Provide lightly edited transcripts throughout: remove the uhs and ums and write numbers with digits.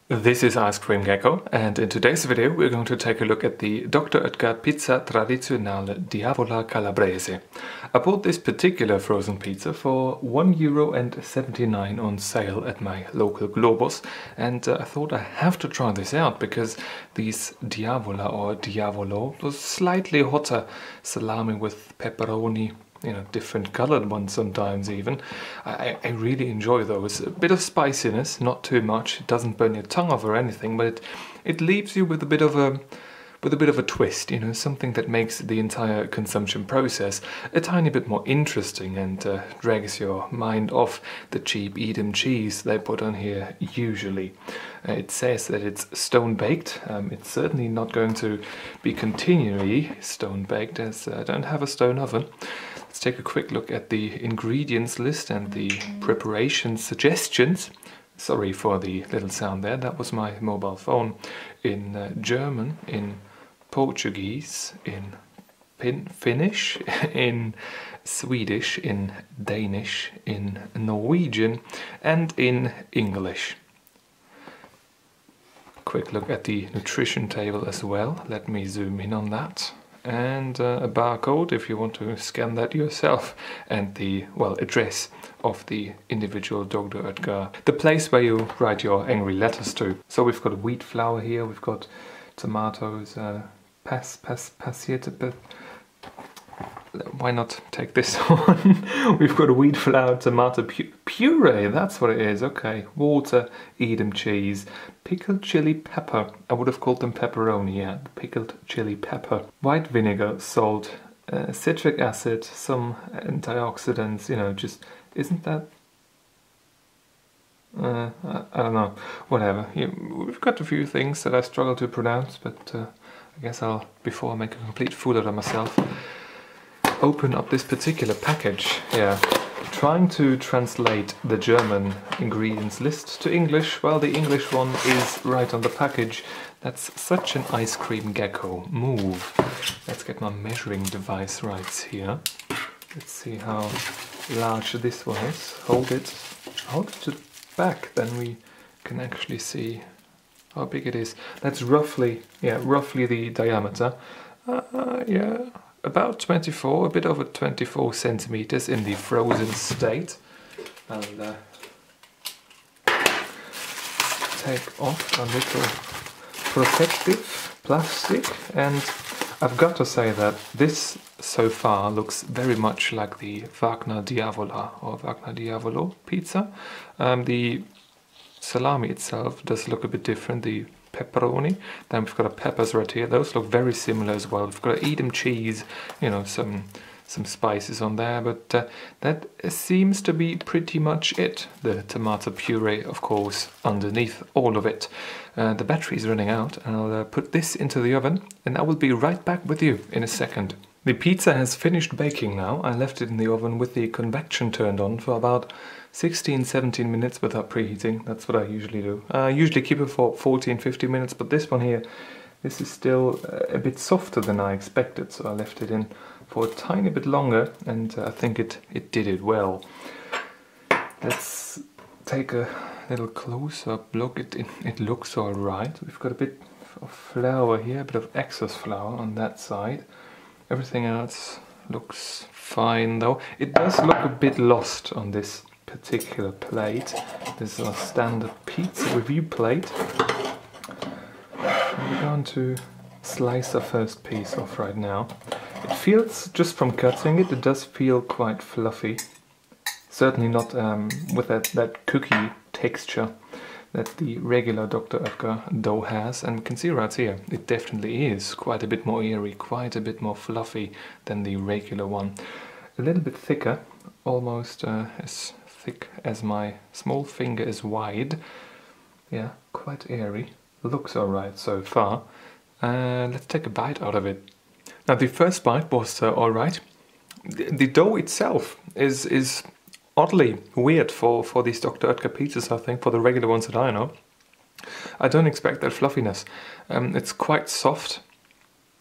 This is Ice Cream Gecko, and in today's video we're going to take a look at the Dr. Oetker Pizza Tradizionale Diavola Calabrese. I bought this particular frozen pizza for €1.79 on sale at my local Globus, and I thought I have to try this out because these Diavola or Diavolo was slightly hotter salami with pepperoni, different colored ones sometimes even. I really enjoy those. A bit of spiciness, not too much. It doesn't burn your tongue off or anything, but it leaves you with a bit of a twist, something that makes the entire consumption process a tiny bit more interesting and drags your mind off the cheap Edam cheese they put on here usually. It says that it's stone-baked. It's certainly not going to be continually stone-baked as I don't have a stone oven. Let's take a quick look at the ingredients list and the preparation suggestions. Sorry for the little sound there, that was my mobile phone. In German, in Portuguese, in Finnish, in Swedish, in Danish, in Norwegian, and in English. Quick look at the nutrition table as well. Let me zoom in on that. And a barcode if you want to scan that yourself, and the, address of the individual Dr. Oetker, the place where you write your angry letters to. So we've got wheat flour here, we've got tomatoes, why not take this one? We've got a wheat flour, tomato puree, that's what it is, okay. Water, Edam cheese, pickled chili pepper. I would have called them pepperoni, yeah. Pickled chili pepper. White vinegar, salt, citric acid, some antioxidants, just, isn't that... I don't know, whatever. We've got a few things that I struggle to pronounce, but I guess before I make a complete fool out of myself, open up this particular package here. Trying to translate the German ingredients list to English, well, the English one is right on the package. That's such an Ice Cream Gecko move. Let's get my measuring device right here. Let's see how large this one is. Hold it to the back, then we can actually see how big it is. That's roughly the diameter. Yeah. About 24, a bit over 24 centimeters in the frozen state. I'll take off a little protective plastic, and I've got to say that this so far looks very much like the Wagner Diavola or Wagner Diavolo pizza. The salami itself does look a bit different. The pepperoni, then we've got our peppers right here. Those look very similar as well. We've got Edam cheese, some spices on there, but that seems to be pretty much it. The tomato puree, of course, underneath all of it. The battery is running out, and I'll put this into the oven, and I will be right back with you in a second. The pizza has finished baking now. I left it in the oven with the convection turned on for about 16-17 minutes without preheating. That's what I usually do. I usually keep it for 14-15 minutes, but this one here, this is still a bit softer than I expected, so I left it in for a tiny bit longer, and I think it did it well. Let's take a little close-up look. It looks alright. We've got a bit of flour here, a bit of excess flour on that side. Everything else looks fine though. It does look a bit lost on this particular plate. This is our standard pizza review plate. We're going to slice our first piece off right now. It feels, just from cutting it, it does feel quite fluffy. Certainly not with that cookie texture that the regular Dr. Oetker dough has, and we can see right here, it definitely is quite a bit more airy, quite a bit more fluffy than the regular one. A little bit thicker, almost as thick as my small finger is wide. Yeah, quite airy. Looks alright so far. Let's take a bite out of it. Now the first bite was alright. The dough itself is oddly weird for these Dr. Oetker pizzas, I think, for the regular ones that I know. I don't expect that fluffiness. It's quite soft,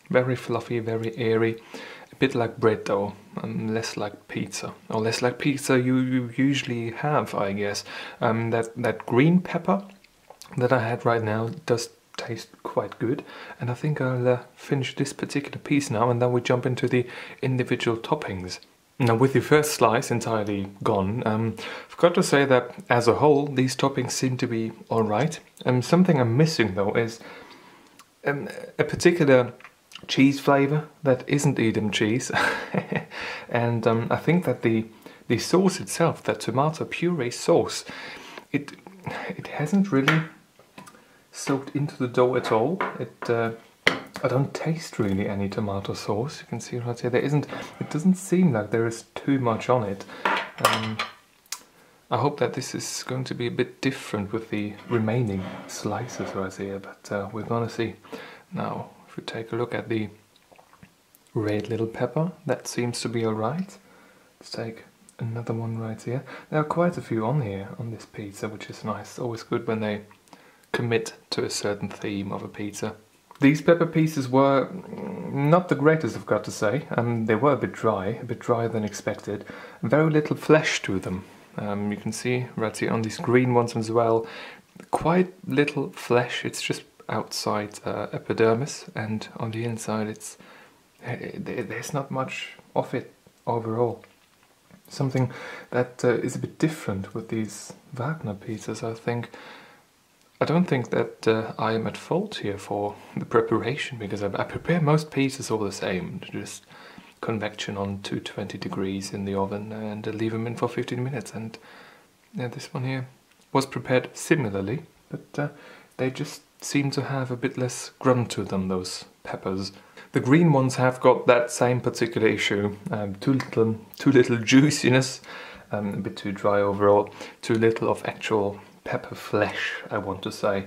very fluffy, very airy, a bit like bread dough, and less like pizza, or less like pizza you usually have, I guess. That green pepper that I had right now does taste quite good, and I think I'll finish this particular piece now, and then we jump into the individual toppings. Now, with the first slice entirely gone, I've got to say that as a whole these toppings seem to be alright. Something I'm missing though is a particular cheese flavour that isn't Edam cheese, and I think that the sauce itself, that tomato puree sauce, it hasn't really soaked into the dough at all. I don't taste really any tomato sauce. You can see right here, it doesn't seem like there is too much on it. I hope that this is going to be a bit different with the remaining slices right here, but we're gonna see. Now, if we take a look at the red little pepper, that seems to be alright. Let's take another one right here. There are quite a few on here, on this pizza, which is nice. Always good when they commit to a certain theme of a pizza. These pepper pieces were not the greatest, I've got to say. They were a bit drier than expected. Very little flesh to them. You can see right here on these green ones as well, quite little flesh. It's just outside epidermis, and on the inside there's not much of it overall. Something that is a bit different with these Wagner pizzas, I think. I don't think that I am at fault here for the preparation, because I prepare most pizzas all the same. Just convection on 220 degrees in the oven and leave them in for 15 minutes. And yeah, this one here was prepared similarly, but they just seem to have a bit less grunt to them, those peppers. The green ones have got that same particular issue. Too little juiciness, a bit too dry overall, too little of actual pepper flesh, I want to say.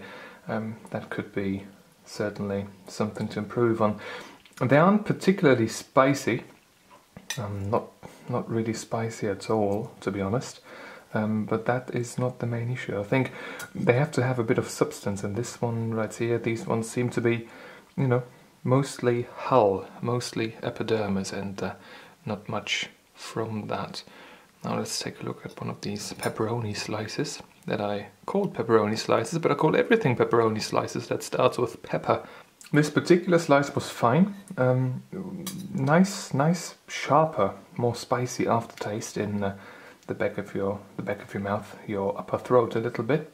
That could be certainly something to improve on. They aren't particularly spicy, not really spicy at all, to be honest, but that is not the main issue. I think they have to have a bit of substance, and this one right here, these ones seem to be, you know, mostly hull, mostly epidermis, and not much from that. Now let's take a look at one of these pepperoni slices that I call pepperoni slices, but I call everything pepperoni slices that starts with pepper. This particular slice was fine. Nice, sharper, more spicy aftertaste in the back of your mouth, your upper throat a little bit.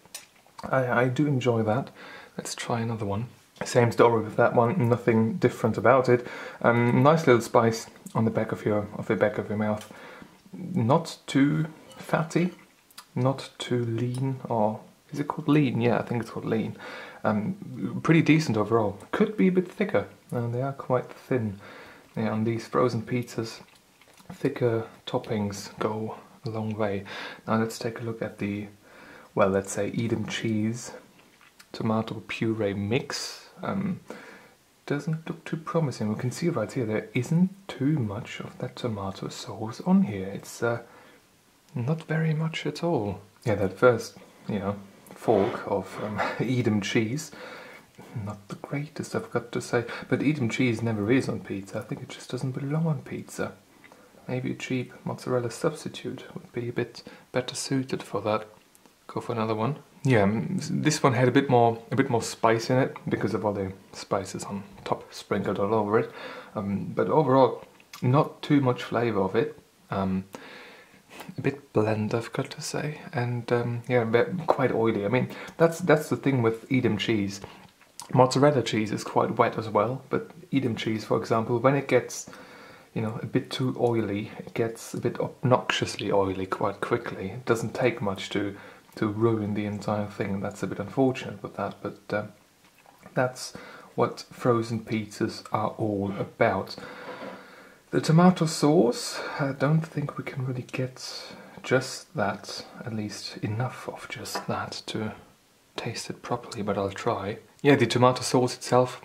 I do enjoy that. Let's try another one. Same story with that one. Nothing different about it. Nice little spice on the back of your mouth. Not too fatty, not too lean, or is it called lean? Yeah, I think it's called lean. Pretty decent overall. Could be a bit thicker. They are quite thin. Yeah, on these frozen pizzas, thicker toppings go a long way. Now let's take a look at the, well, let's say Edam cheese tomato puree mix. Doesn't look too promising. We can see right here there isn't too much of that tomato sauce on here. It's not very much at all. Yeah, that first, fork of Edam cheese, not the greatest, I've got to say. But Edam cheese never is on pizza. I think it just doesn't belong on pizza. Maybe a cheap mozzarella substitute would be a bit better suited for that. Go for another one. Yeah, this one had a bit more spice in it because of all the spices on top sprinkled all over it. But overall, not too much flavour of it. A bit bland, I've got to say, and yeah, quite oily. I mean, that's the thing with Edam cheese. Mozzarella cheese is quite wet as well, but Edam cheese, for example, when it gets, a bit too oily, it gets a bit obnoxiously oily quite quickly. It doesn't take much to ruin the entire thing. That's a bit unfortunate with that, but that's what frozen pizzas are all about. The tomato sauce, I don't think we can really get just that, at least enough of just that to taste it properly, but I'll try. Yeah, the tomato sauce itself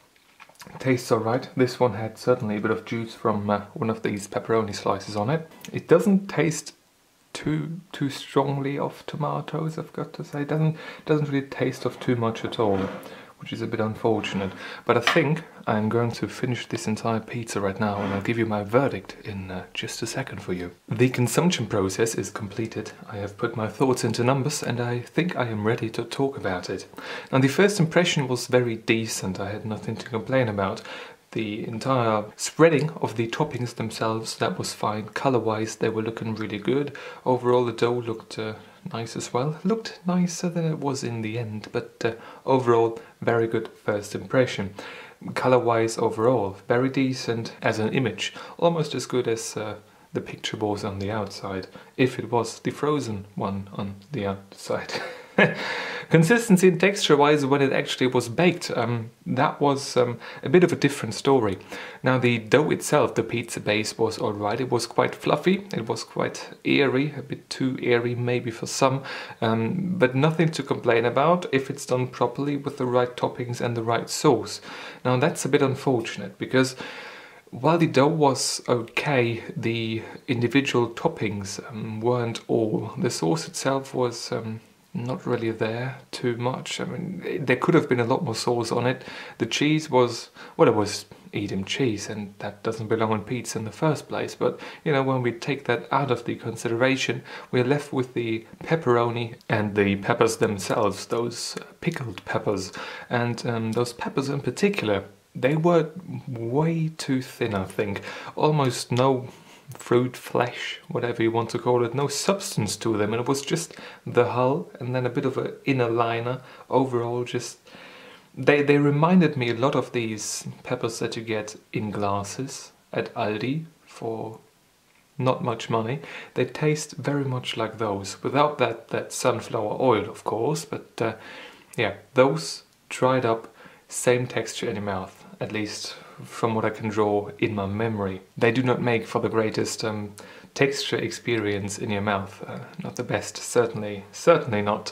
tastes alright. This one had certainly a bit of juice from one of these pepperoni slices on it. It doesn't taste too strongly of tomatoes, I've got to say. It doesn't really taste of too much at all. which is a bit unfortunate. But I think I'm going to finish this entire pizza right now, and I'll give you my verdict in just a second for you. The consumption process is completed. I have put my thoughts into numbers, and I think I am ready to talk about it. Now, the first impression was very decent. I had nothing to complain about. The entire spreading of the toppings themselves, that was fine. Color-wise, they were looking really good. Overall, the dough looked nice as well. It looked nicer than it was in the end, but overall, very good first impression. Color-wise, overall, very decent as an image. Almost as good as the picture was on the outside, if it was the frozen one on the outside. Consistency and texture-wise, when it actually was baked, that was a bit of a different story. Now, the dough itself, the pizza base, was alright. It was quite fluffy, it was quite airy, a bit too airy maybe for some, but nothing to complain about if it's done properly with the right toppings and the right sauce. Now, that's a bit unfortunate, because while the dough was okay, the individual toppings weren't all. The sauce itself was not really there too much. I mean, there could have been a lot more sauce on it. The cheese was, well, it was Edam cheese, and that doesn't belong on pizza in the first place. But, you know, when we take that out of the consideration, we're left with the pepperoni and the peppers themselves, those pickled peppers. And those peppers in particular, they were way too thin, I think. Almost no fruit, flesh, whatever you want to call it, no substance to them, and it was just the hull and then a bit of an inner liner. Overall, just they reminded me a lot of these peppers that you get in glasses at Aldi for not much money. They taste very much like those, without that sunflower oil, of course, but yeah, those dried up, same texture in your mouth, at least from what I can draw in my memory. They do not make for the greatest texture experience in your mouth. Not the best, certainly not.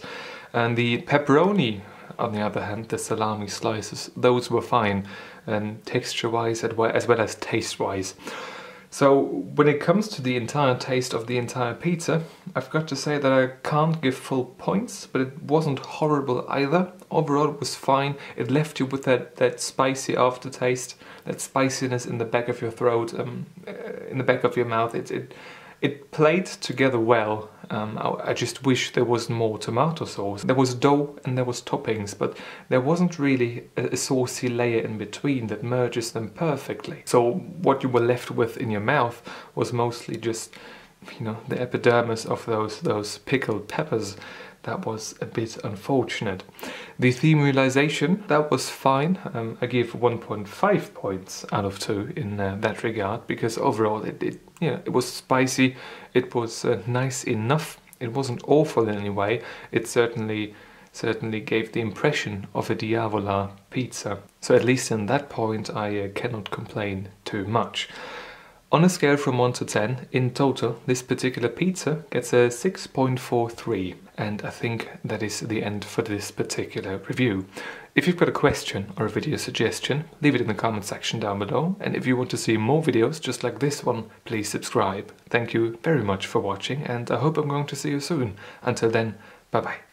And the pepperoni, on the other hand, the salami slices, those were fine, texture-wise as well as taste-wise. So when it comes to the entire taste of the entire pizza, I've got to say that I can't give full points, but it wasn't horrible either. Overall, it was fine. It left you with that spicy aftertaste, that spiciness in the back of your throat, in the back of your mouth. It played together well. I just wish there was more tomato sauce. There was dough and there was toppings, but there wasn't really a saucy layer in between that merges them perfectly. So what you were left with in your mouth was mostly just, you know, the epidermis of those pickled peppers. That was a bit unfortunate. The theme realization, that was fine. I give 1.5 points out of 2 in that regard, because overall it was spicy, it was nice enough, it wasn't awful in any way. It certainly gave the impression of a Diavola pizza. So at least in that point I cannot complain too much. On a scale from 1 to 10, in total, this particular pizza gets a 6.43, and I think that is the end for this particular review. If you've got a question or a video suggestion, leave it in the comment section down below, and if you want to see more videos just like this one, please subscribe. Thank you very much for watching, and I hope I'm going to see you soon. Until then, bye bye.